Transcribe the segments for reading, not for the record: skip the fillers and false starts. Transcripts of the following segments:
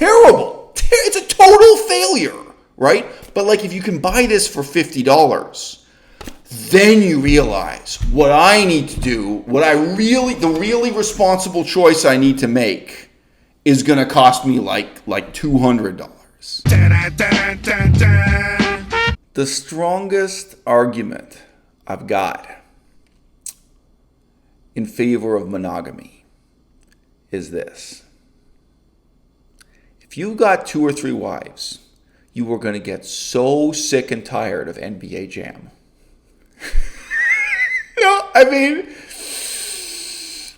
terrible. It's a total failure, right? But like if you can buy this for $50, then you realize what I need to do, the really responsible choice I need to make is going to cost me like $200. The strongest argument I've got in favor of monogamy is this. If you got 2 or 3 wives, you are going to get so sick and tired of NBA Jam. I mean,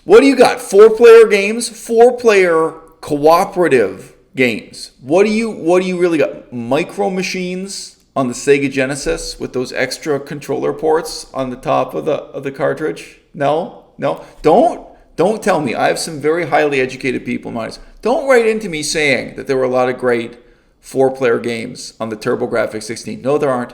what do you got? 4-player games, 4-player cooperative games. What do you really got? Micro Machines on the Sega Genesis with those extra controller ports on the top of the cartridge? No. Don't tell me. I have some very highly educated people in my eyes. Don't write into me saying that there were a lot of great 4-player games on the TurboGrafx 16. No, there aren't.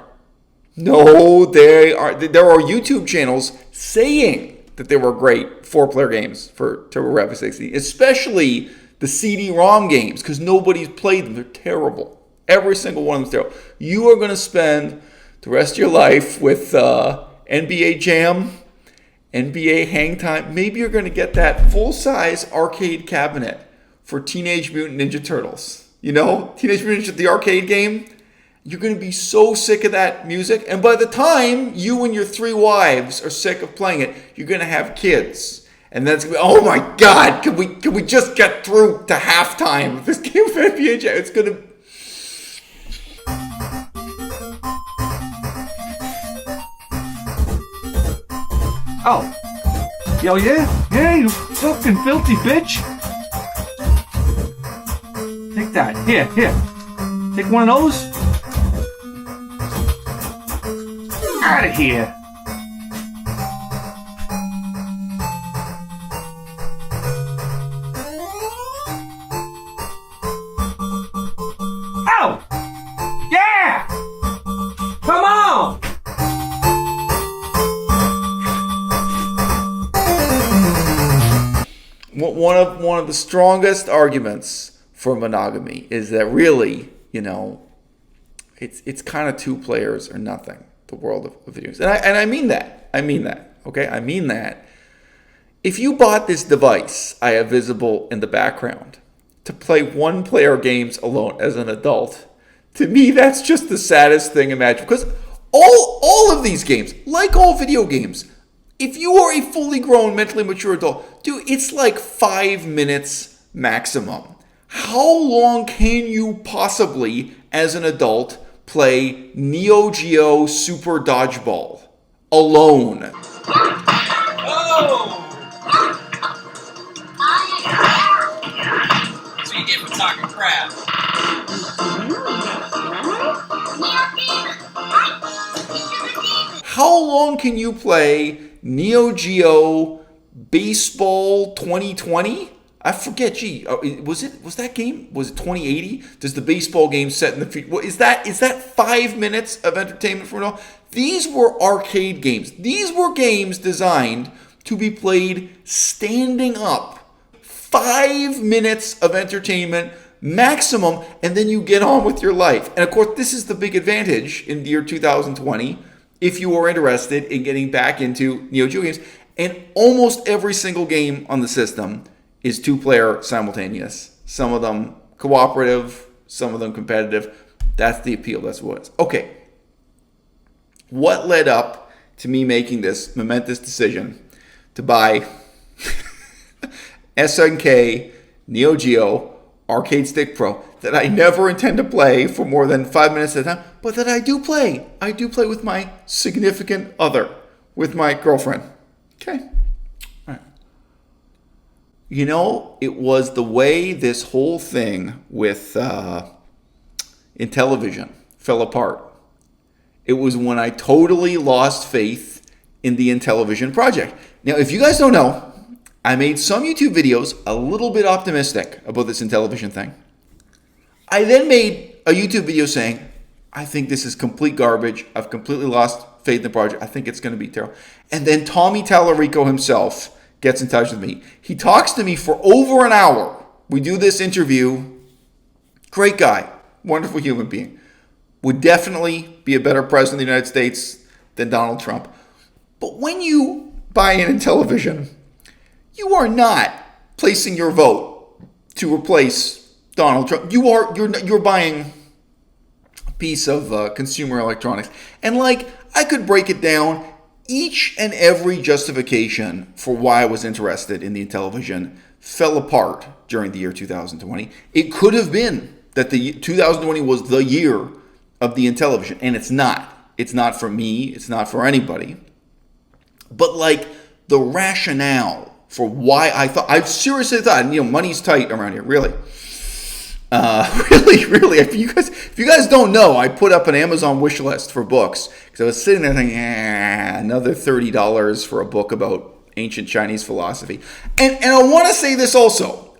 No, they are. There are YouTube channels saying that there were great 4-player games for TurboGrafx 16, especially the CD-ROM games, because nobody's played them. They're terrible. Every single one of them is terrible. You are going to spend the rest of your life with NBA Jam, NBA Hang Time. Maybe you're going to get that full-size arcade cabinet for Teenage Mutant Ninja Turtles. You know, Teenage Mutant Ninja, the arcade game. You're going to be so sick of that music. And by the time you and your 3 wives are sick of playing it, you're going to have kids. And then it's going to be, oh my God, can we just get through to halftime of this game of NBA Jam? It's going to... Oh. Yo, yeah? Yeah, you fucking filthy bitch. Take that. Here. Take one of those. Out of here. Oh! Yeah! Come on! One of the strongest arguments for monogamy is that really, it's kind of 2 players or nothing. The world of video games. And I mean that. Okay? I mean that. If you bought this device I have visible in the background to play 1-player games alone as an adult, to me that's just the saddest thing imaginable. Because all of these games, like all video games, if you are a fully grown, mentally mature adult, dude, it's like 5 minutes maximum. How long can you possibly, as an adult, play Neo Geo Super Dodgeball alone? Oh! That's what you get for talking crap. How long can you play Neo Geo Baseball 2020? I forget. Was that game? Was it 2080? Does the baseball game set in the future? Well, is that 5 minutes of entertainment for an adult? These were arcade games. These were games designed to be played standing up. 5 minutes of entertainment maximum, and then you get on with your life. And of course, this is the big advantage in the year 2020 if you are interested in getting back into Neo Geo games. And almost every single game on the system is 2-player simultaneous. Some of them cooperative, some of them competitive. That's the appeal. That's what it is. Okay. What led up to me making this momentous decision to buy SNK Neo Geo Arcade Stick Pro that I never intend to play for more than 5 minutes at a time, but that I do play. I do play with my significant other, with my girlfriend. Okay. It was the way this whole thing with Intellivision fell apart. It was when I totally lost faith in the Intellivision project. Now, if you guys don't know, I made some YouTube videos a little bit optimistic about this Intellivision thing. I then made a YouTube video saying, I think this is complete garbage. I've completely lost faith in the project. I think it's going to be terrible. And then Tommy Tallarico himself gets in touch with me. He talks to me for over an hour. We do this interview Great guy, wonderful human being. Would definitely be a better president of the United States than Donald Trump. But when you buy in Intellivision, you are not placing your vote to replace Donald Trump. You're buying a piece of consumer electronics. And like, I could break it down. Each and every justification for why I was interested in the Intellivision fell apart during the year 2020. It could have been that the 2020 was the year of the Intellivision, and it's not. It's not for me. It's not for anybody. But like the rationale for why I seriously thought, money's tight around here, really. Really. If you guys don't know, I put up an Amazon wish list for books because I was sitting there thinking, another $30 for a book about ancient Chinese philosophy. And I want to say this also.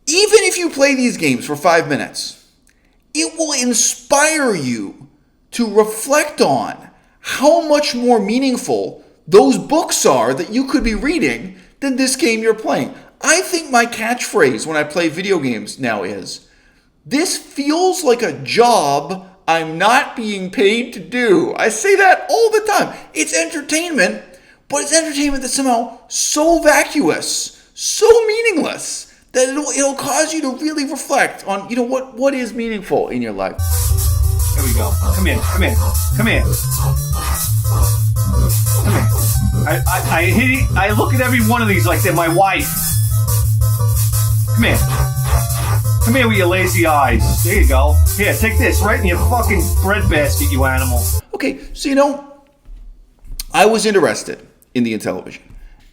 Even if you play these games for 5 minutes, it will inspire you to reflect on how much more meaningful those books are that you could be reading than this game you're playing. I think my catchphrase when I play video games now is, this feels like a job I'm not being paid to do. I say that all the time. It's entertainment, but it's entertainment that's somehow so vacuous, so meaningless, that it'll cause you to really reflect on, what is meaningful in your life. Here we go. Come here. I look at every one of these like they're my wife. Come here with your lazy eyes. There you go. Here, take this right in your fucking bread basket, you animal. Okay, so I was interested in the Intellivision,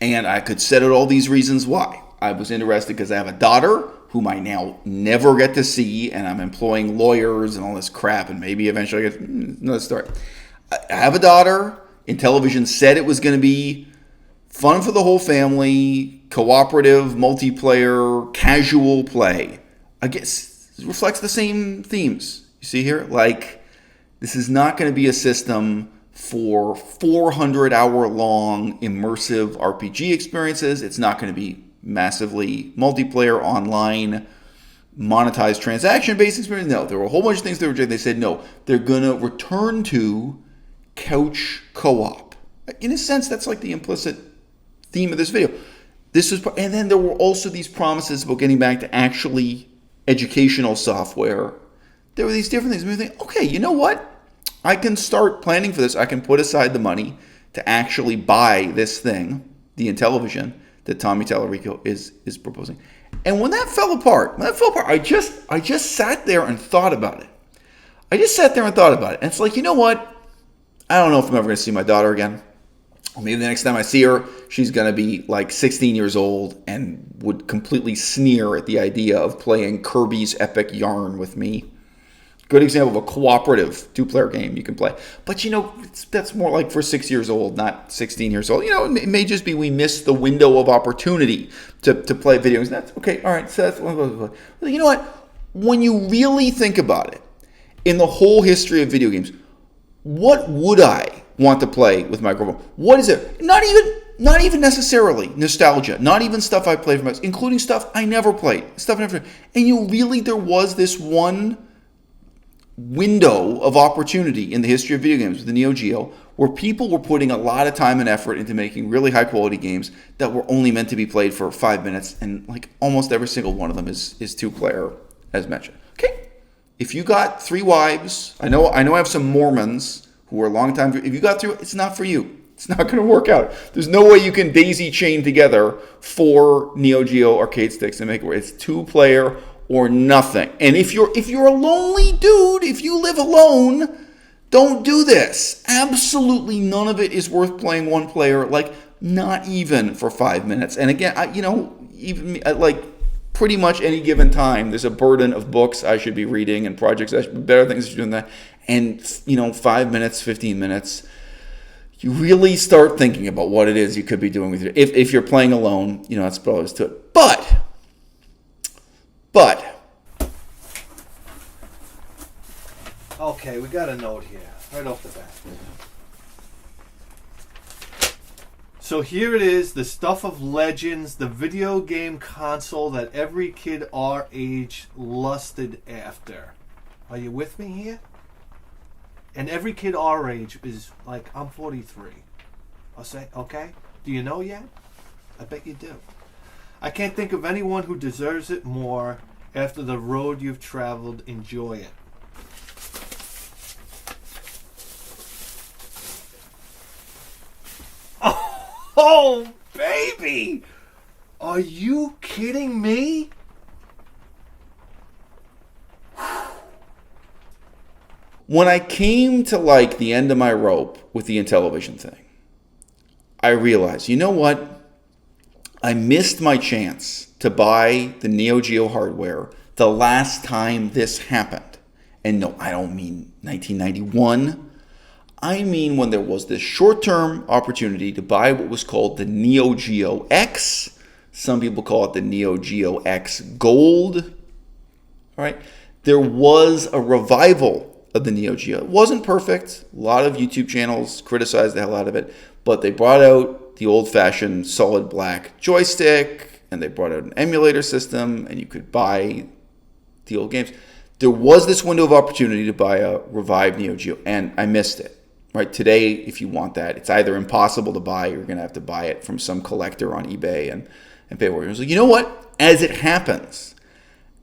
and I could set out all these reasons why. I was interested because I have a daughter whom I now never get to see, and I'm employing lawyers and all this crap, and maybe eventually I get another story. I have a daughter. Intellivision said it was going to be fun for the whole family, cooperative, multiplayer, casual play. I guess it reflects the same themes. You see here? Like, this is not going to be a system for 400-hour-long immersive RPG experiences. It's not going to be massively multiplayer, online, monetized transaction-based experience. No, there were a whole bunch of things they said no. They're going to return to couch co-op. In a sense, that's like the implicit theme of this video. And then there were also these promises about getting back to actually educational software. There were these different things. We think, okay, you know what? I can start planning for this. I can put aside the money to actually buy this thing, the Intellivision, that Tommy Tallarico is proposing. And when that fell apart, I just sat there and thought about it. And it's like, you know what? I don't know if I'm ever going to see my daughter again. Or maybe the next time I see her, she's going to be like 16 years old and would completely sneer at the idea of playing Kirby's Epic Yarn with me. Good example of a cooperative two-player game you can play. But, that's more like for 6 years old, not 16 years old. It may just be we missed the window of opportunity to play video games. That's okay. All right. So that's, you know what? When you really think about it, in the whole history of video games, what would I want to play with my girlfriend? What is it? Not even necessarily nostalgia. Not even stuff I played from, including stuff I never played. And there was this one window of opportunity in the history of video games with the Neo Geo where people were putting a lot of time and effort into making really high quality games that were only meant to be played for 5 minutes, and like almost every single one of them is two-player, as mentioned. Okay, if you got 3 wives, I know I have some Mormons who are long time. If you got 3, it's not for you. It's not going to work out. There's no way you can daisy chain together 4 Neo Geo arcade sticks and make it work. It's 2-player or nothing. And if you're a lonely dude, if you live alone, don't do this. Absolutely none of it is worth playing one player, like not even for 5 minutes. And again, even like pretty much any given time, there's a burden of books I should be reading and projects better things I should be doing that. And 5 minutes, 15 minutes, you really start thinking about what it is you could be doing with your. If you're playing alone, that's probably to it. But okay, we got a note here right off the bat. So here it is, the stuff of legends, the video game console that every kid our age lusted after. Are you with me here? And every kid our age is like, I'm 43. I'll say, okay, do you know yet? I bet you do. I can't think of anyone who deserves it more. After the road you've traveled, enjoy it. Oh, baby! Are you kidding me? When I came to like the end of my rope with the Intellivision thing, I realized, you know what? I missed my chance to buy the Neo Geo hardware the last time this happened. And no, I don't mean 1991. I mean when there was this short-term opportunity to buy what was called the Neo Geo X. Some people call it the Neo Geo X Gold. All right. There was a revival of the Neo Geo. It wasn't perfect. A lot of YouTube channels criticized the hell out of it, but they brought out the old-fashioned solid black joystick, and they brought out an emulator system, and you could buy the old games. There was this window of opportunity to buy a revived Neo Geo, and I missed it. Right today, if you want that, it's either impossible to buy, or you're going to have to buy it from some collector on eBay and pay for it. So you know what? As it happens,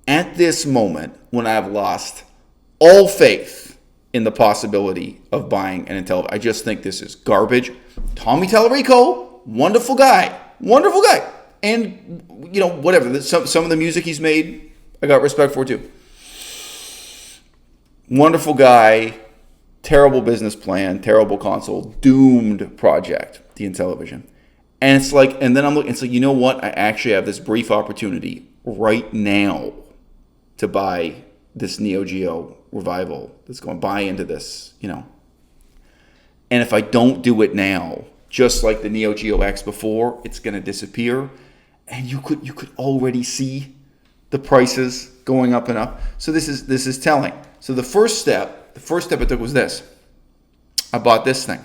at this moment, when I've lost all faith in the possibility of buying an Intellivision, I just think this is garbage. Tommy Tallarico, wonderful guy, and you know whatever. Some of the music he's made, I got respect for too. Wonderful guy. Terrible business plan, terrible console, doomed project, the Intellivision. And it's like, and then I'm looking, it's like, you know what? I actually have this brief opportunity right now to buy this Neo Geo revival that's going to buy into this, you know. And if I don't do it now, just like the Neo Geo X before, it's going to disappear. And you could already see the prices going up and up. So this is telling. So the first step I took was this. I bought this thing.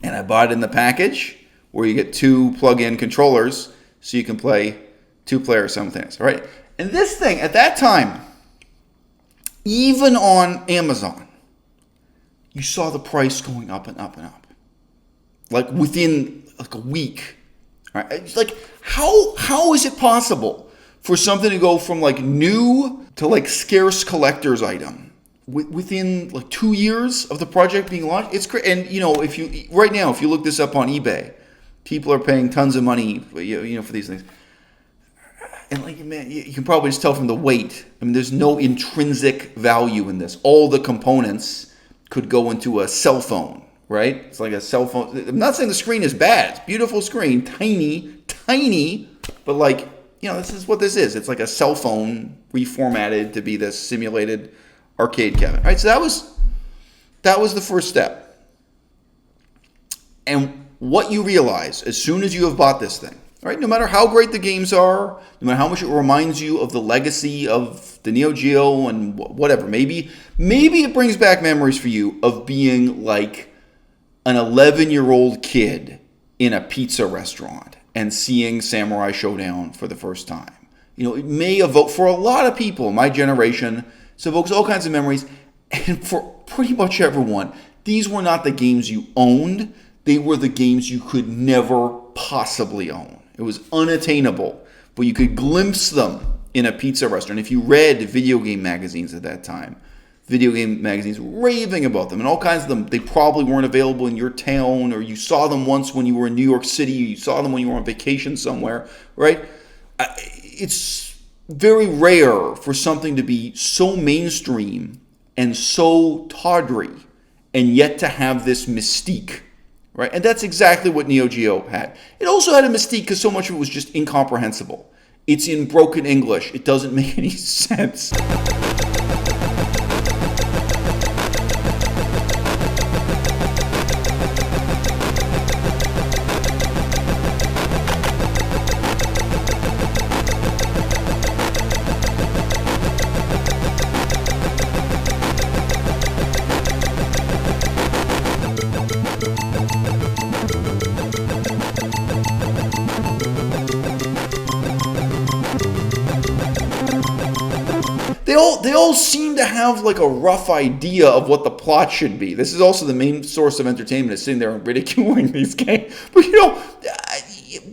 And I bought it in the package where you get 2 plug-in controllers so you can play 2-player simultaneous. All right? And this thing, at that time, even on Amazon, you saw the price going up and up and up. Like within like a week. All right? It's like, how is it possible for something to go from like new to like scarce collector's item within like 2 years of the project being launched? It's great. And you know, if you look this up on eBay, people are paying tons of money, you know, for these things. And like, man, you can probably just tell from the weight. I mean, there's no intrinsic value in this. All the components could go into a cell phone, right? It's like a cell phone. I'm not saying the screen is bad. It's a beautiful screen, tiny, but like, you know, this is what this is. It's like a cell phone reformatted to be this simulated arcade cabinet. All right, so that was the first step. And what you realize as soon as you have bought this thing, all right, no matter how great the games are, no matter how much it reminds you of the legacy of the Neo Geo and whatever, maybe it brings back memories for you of being like an 11-year-old kid in a pizza restaurant and seeing Samurai Showdown for the first time. You know, it may evoke, for a lot of people in my generation, it evokes all kinds of memories. And for pretty much everyone, these were not the games you owned. They were the games you could never possibly own. It was unattainable, but you could glimpse them in a pizza restaurant. If you read video game magazines at that time, video game magazines raving about them, and all kinds of them, they probably weren't available in your town, or you saw them once when you were in New York City, you saw them when you were on vacation somewhere, right? It's very rare for something to be so mainstream and so tawdry, and yet to have this mystique, right? And that's exactly what Neo Geo had. It also had a mystique because so much of it was just incomprehensible. It's in broken English. It doesn't make any sense. They all seem to have like a rough idea of what the plot should be. This is also the main source of entertainment, is sitting there and ridiculing these games. But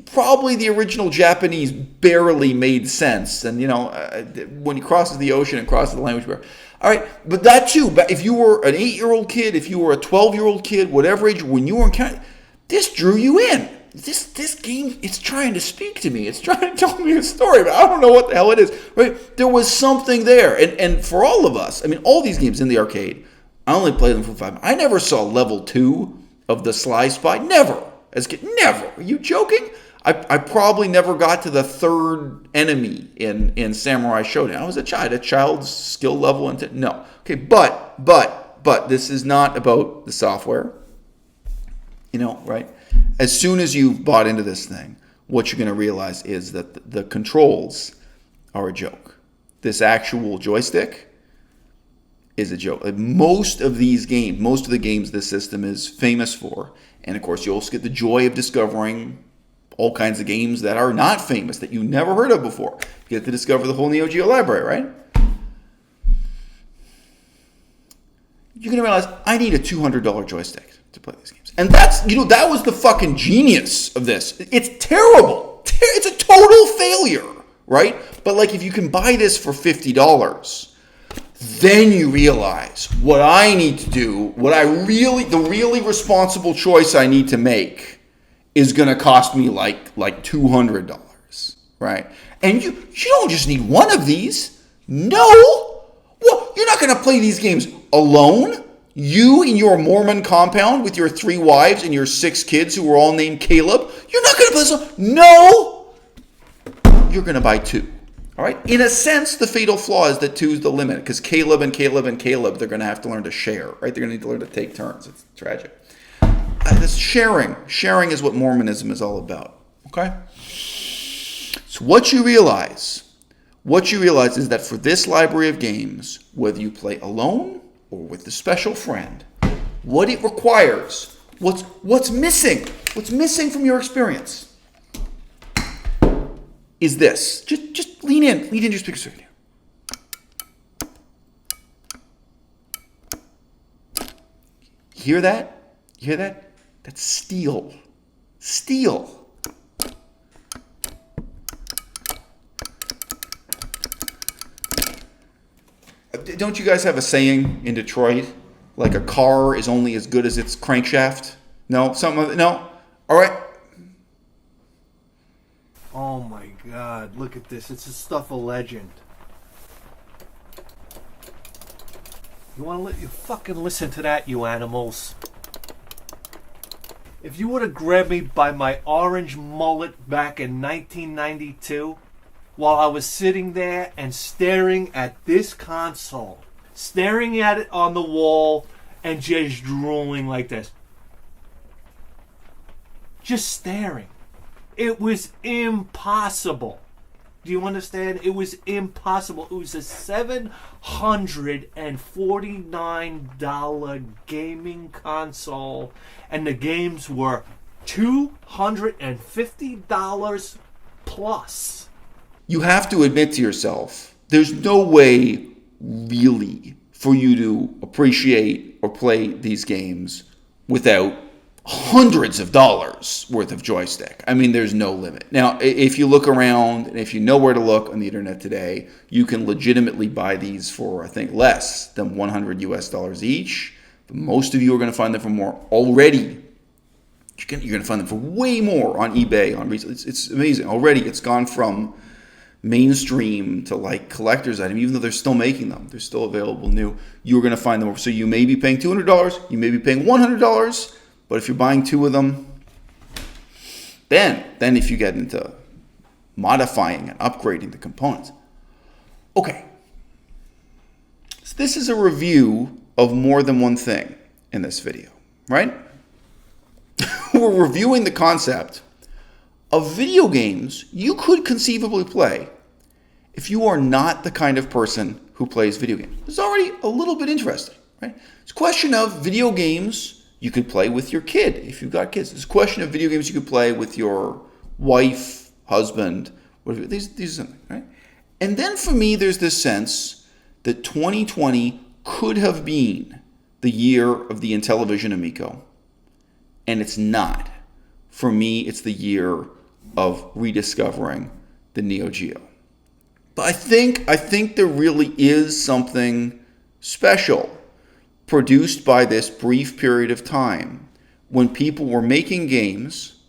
probably the original Japanese barely made sense. And when he crosses the ocean and crosses the language barrier. All right, but that too, if you were an 8-year-old kid, if you were a 12-year-old kid, whatever age, when you were in Canada, this drew you in. This game, it's trying to speak to me. It's trying to tell me a story, but I don't know what the hell it is. Right? There was something there. And for all of us, I mean, all these games in the arcade, I only played them for 5 minutes. I never saw level 2 of the Sly Spy. Never. As a kid, never. Are you joking? I probably never got to the 3rd enemy in Samurai Shodown. I was a child. A child's skill level. No. Okay, but this is not about the software. Right? As soon as you've bought into this thing, what you're going to realize is that the controls are a joke. This actual joystick is a joke. Most of these games, most of the games this system is famous for, and of course you also get the joy of discovering all kinds of games that are not famous, that you never heard of before. You get to discover the whole Neo Geo library, right? You're going to realize, I need a $200 joystick to play these games. And that was the fucking genius of this. It's terrible. It's a total failure, right? But like, if you can buy this for $50, then you realize what I need to do, the really responsible choice I need to make is going to cost me like $200, right? And you don't just need one of these. No. Well, you're not going to play these games alone. You in your Mormon compound with your 3 wives and your 6 kids who were all named Caleb, you're not going to play this alone. No. You're going to buy 2. All right? In a sense, the fatal flaw is that 2 is the limit, because Caleb and Caleb and Caleb, they're going to have to learn to share, right? They're going to need to learn to take turns. It's tragic. That's sharing. Sharing is what Mormonism is all about. Okay? So what you realize is that for this library of games, whether you play alone or with a special friend, what it requires, what's missing from your experience is this. Just lean into your speakers right here. You hear that? You hear that? That's steel. Steel. Don't you guys have a saying in Detroit? Like, a car is only as good as its crankshaft? No? No? All right. Oh my God, look at this. It's the stuff of legend. You fucking listen to that, you animals. If you would have grabbed me by my orange mullet back in 1992, while I was sitting there and staring at this console, staring at it on the wall and just drooling like this. Just staring. It was impossible. Do you understand? It was impossible. It was a $749 gaming console, and the games were $250 plus. You have to admit to yourself, there's no way really for you to appreciate or play these games without hundreds of dollars worth of joystick. I mean, there's no limit. Now, if you look around and if you know where to look on the internet today, you can legitimately buy these for, I think, less than $100 each. But most of you are going to find them for more already. You're going to find them for way more on eBay, on resale. It's amazing. Already, it's gone from mainstream to like collector's item, even though they're still making them. They're still available new. You're going to find them. So you may be paying $200. You may be paying $100. But if you're buying 2 of them, then if you get into modifying and upgrading the components. Okay. So this is a review of more than one thing in this video, right? We're reviewing the concept of video games you could conceivably play if you are not the kind of person who plays video games. It's already a little bit interesting, right? It's a question of video games you could play with your kid if you've got kids. It's a question of video games you could play with your wife, husband, whatever. These are something, right? And then for me, there's this sense that 2020 could have been the year of the Intellivision Amico, and it's not. For me, it's the year of rediscovering the Neo Geo. But I think there really is something special produced by this brief period of time when people were making games,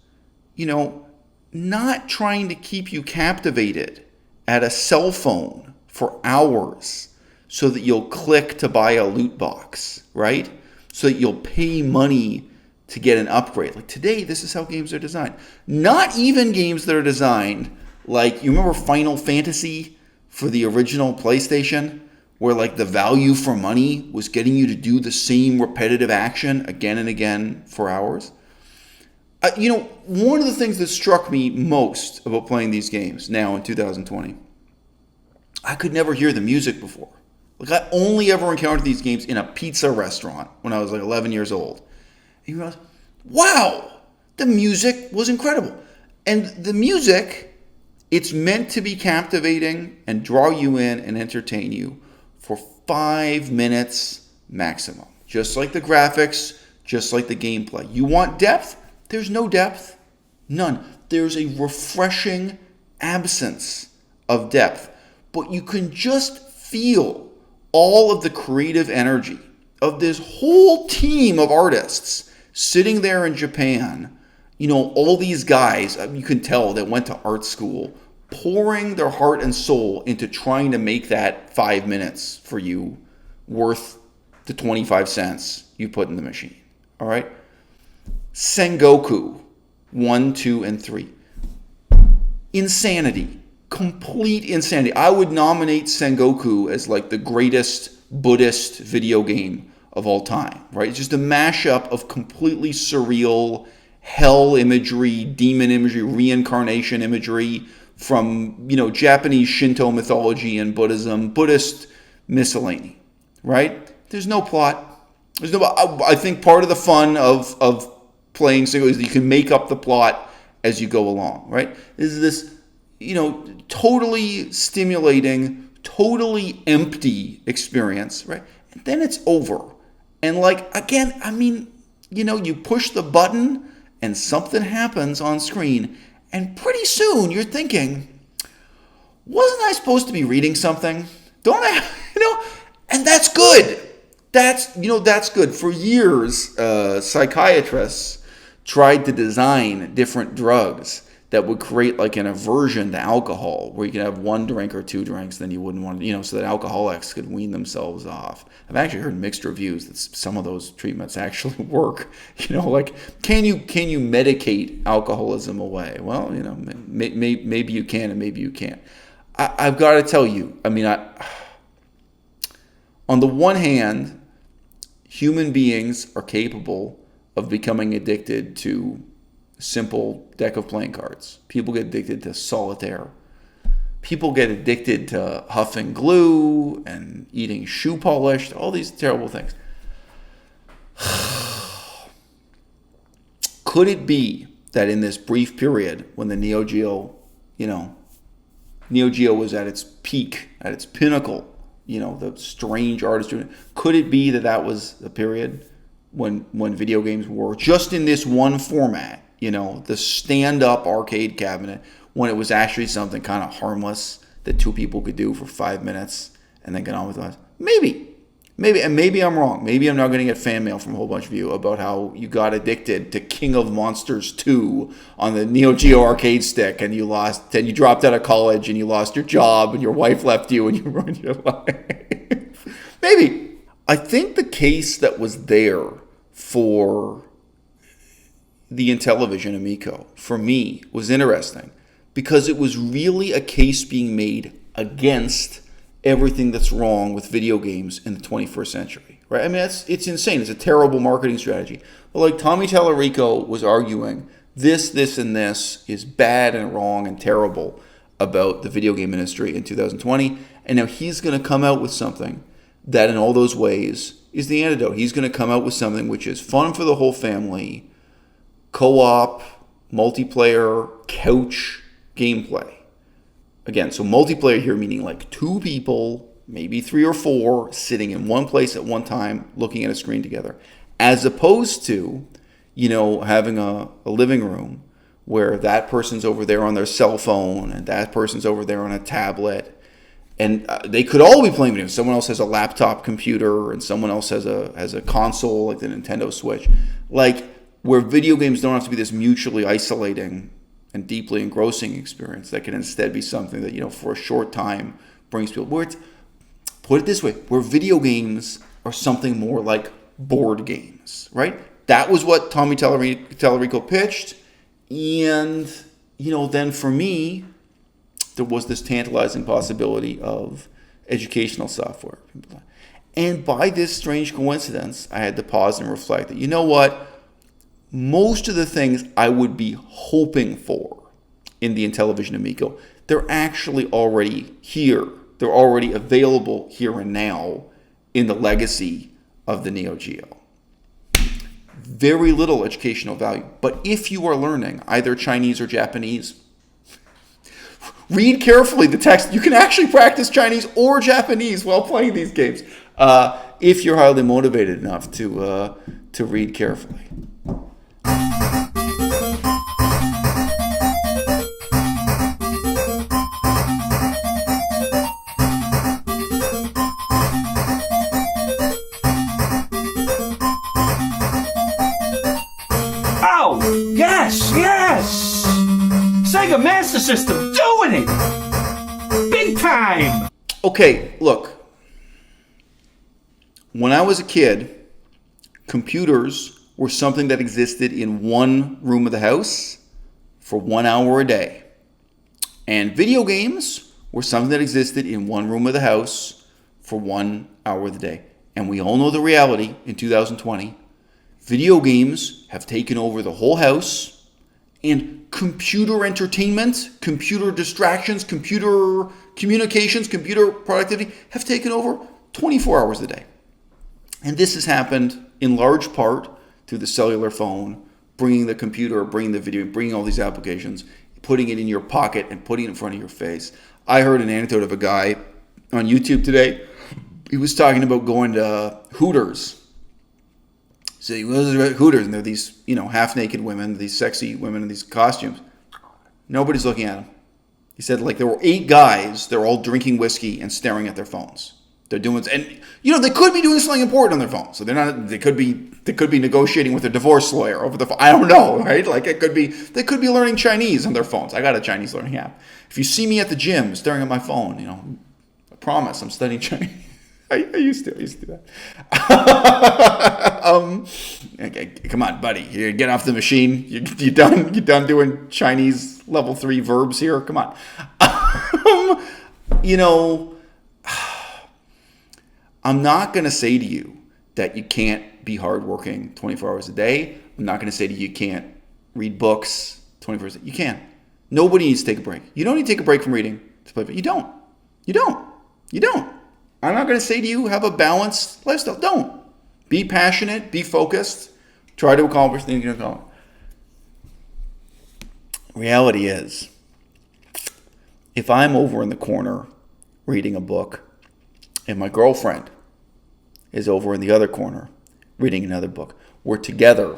not trying to keep you captivated at a cell phone for hours so that you'll click to buy a loot box, right? So that you'll pay money to get an upgrade. Like today, this is how games are designed. Not even games that are designed like, you remember Final Fantasy for the original PlayStation, where like the value for money was getting you to do the same repetitive action again and again for hours? One of the things that struck me most about playing these games now in 2020, I could never hear the music before. Like I only ever encountered these games in a pizza restaurant when I was like 11 years old. And you realize, wow, the music was incredible. And the music, it's meant to be captivating and draw you in and entertain you for 5 minutes maximum. Just like the graphics, just like the gameplay. You want depth? There's no depth. None. There's a refreshing absence of depth. But you can just feel all of the creative energy of this whole team of artists sitting there in Japan. All these guys, you can tell, that went to art school, pouring their heart and soul into trying to make that 5 minutes for you worth the 25 cents you put in the machine. All right? Sengoku 1, 2, and 3. Insanity. Complete insanity. I would nominate Sengoku as like the greatest Buddhist video game of all time, right? It's just a mashup of completely surreal hell imagery, demon imagery, reincarnation imagery from, Japanese Shinto mythology and Buddhism, Buddhist miscellany, right? There's no plot. I think part of the fun of playing Sengoku is that you can make up the plot as you go along, right? This totally stimulating, totally empty experience, right? And then it's over. And you push the button and something happens on screen, and pretty soon you're thinking, wasn't I supposed to be reading something? Don't I, and that's good. That's good. For years, psychiatrists tried to design different drugs that would create like an aversion to alcohol, where you could have 1 drink or 2 drinks, then you wouldn't want to, so that alcoholics could wean themselves off. I've actually heard mixed reviews that some of those treatments actually work. Can you medicate alcoholism away? Well, maybe you can and maybe you can't. I've got to tell you, on the one hand, human beings are capable of becoming addicted to simple deck of playing cards. People get addicted to solitaire. People get addicted to huffing glue and eating shoe polish, all these terrible things. Could it be that in this brief period when the Neo Geo was at its peak, at its pinnacle, the strange artistry, could it be that was a period when video games were just in this one format, the stand-up arcade cabinet, when it was actually something kind of harmless that 2 people could do for 5 minutes and then get on with life? Maybe, and maybe I'm wrong. Maybe I'm not going to get fan mail from a whole bunch of you about how you got addicted to King of Monsters 2 on the Neo Geo arcade stick, and you dropped out of college and you lost your job and your wife left you and you ruined your life. Maybe. I think the case that was there for the Intellivision Amico, for me, was interesting because it was really a case being made against everything that's wrong with video games in the 21st century, right? It's insane. It's a terrible marketing strategy. But like Tommy Tallarico was arguing, this, and this is bad and wrong and terrible about the video game industry in 2020. And now he's going to come out with something that in all those ways is the antidote. He's going to come out with something which is fun for the whole family, co-op, multiplayer, couch gameplay. Again, so multiplayer here meaning like 2 people maybe 3 or 4 sitting in one place at one time looking at a screen together, as opposed to, having a living room where that person's over there on their cell phone and that person's over there on a tablet, and they could all be playing video games. Someone else has a laptop computer and someone else has a console like the Nintendo Switch, like where video games don't have to be this mutually isolating and deeply engrossing experience that can instead be something that, for a short time brings people. Put it this way, where video games are something more like board games, right? That was what Tommy Tallarico pitched. And, then for me, there was this tantalizing possibility of educational software. And by this strange coincidence, I had to pause and reflect that, what? Most of the things I would be hoping for in the Intellivision Amico, they're actually already here. They're already available here and now in the legacy of the Neo Geo. Very little educational value. But if you are learning either Chinese or Japanese, read carefully the text. You can actually practice Chinese or Japanese while playing these games if you're highly motivated enough to read carefully. Yes! Sega Master System doing it! Big time! Okay, look. When I was a kid, computers were something that existed in one room of the house for 1 hour a day. And video games were something that existed in one room of the house for 1 hour of the day. And we all know the reality in 2020. Video games have taken over the whole house, and computer entertainment, computer distractions, computer communications, computer productivity have taken over 24 hours a day. And this has happened in large part through the cellular phone, bringing the computer, bringing the video, bringing all these applications, putting it in your pocket and putting it in front of your face. I heard an anecdote of a guy on YouTube today. He was talking about going to Hooters. So he goes to Hooters, and they're these, half-naked women, these sexy women in these costumes. Nobody's looking at them. He said, there were 8 guys. They're all drinking whiskey and staring at their phones. They're doing, and they could be doing something important on their phone. So they're not. They could be negotiating with a divorce lawyer over the phone. I don't know, right? They could be learning Chinese on their phones. I got a Chinese learning app. If you see me at the gym staring at my phone, I promise I'm studying Chinese. I used to do that. Okay, come on, buddy. You get off the machine. You done doing Chinese level 3 verbs here? Come on. I'm not going to say to you that you can't be hardworking 24 hours a day. I'm not going to say to you can't read books 24 hours a day. You can. Nobody needs to take a break. You don't need to take a break from reading to play. You don't. I'm not going to say to you, have a balanced lifestyle. Don't. Be passionate. Be focused. Try to accomplish things you're going to accomplish. Reality is, if I'm over in the corner reading a book, and my girlfriend is over in the other corner reading another book, we're together,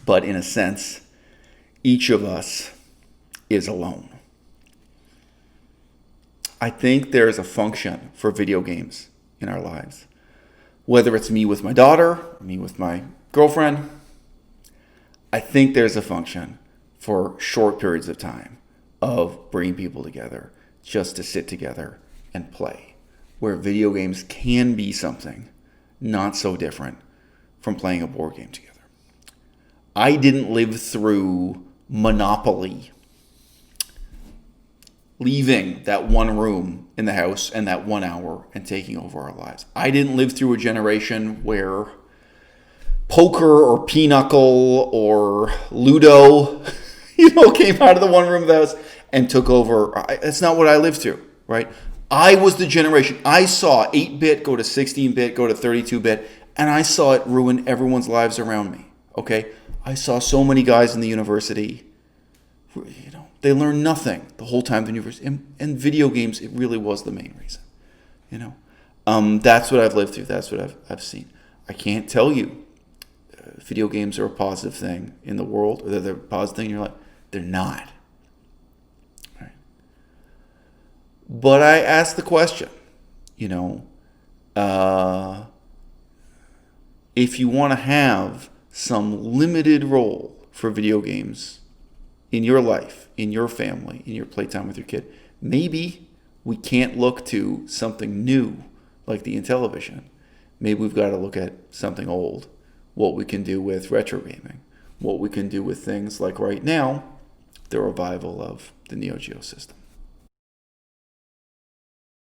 but in a sense, each of us is alone. I think there is a function for video games in our lives. Whether it's me with my daughter, me with my girlfriend, I think there's a function for short periods of time of bringing people together just to sit together and play, where video games can be something not so different from playing a board game together. I didn't live through Monopoly, leaving that one room in the house and that 1 hour and taking over our lives. I didn't live through a generation where poker or pinochle or Ludo, came out of the one room of the house and took over. That's not what I lived through, right? I was the generation. I saw 8-bit go to 16-bit, go to 32-bit, and I saw it ruin everyone's lives around me, okay? I saw so many guys in the university, they learned nothing the whole time in the university. And video games, it really was the main reason. That's what I've lived through. That's what I've seen. I can't tell you video games are a positive thing in the world, or they're a positive thing in your life. They're not. Right. But I ask the question, if you want to have some limited role for video games in your life, in your family, in your playtime with your kid, maybe we can't look to something new like the Intellivision. Maybe we've got to look at something old, what we can do with retro gaming, what we can do with things like right now, the revival of the Neo Geo system.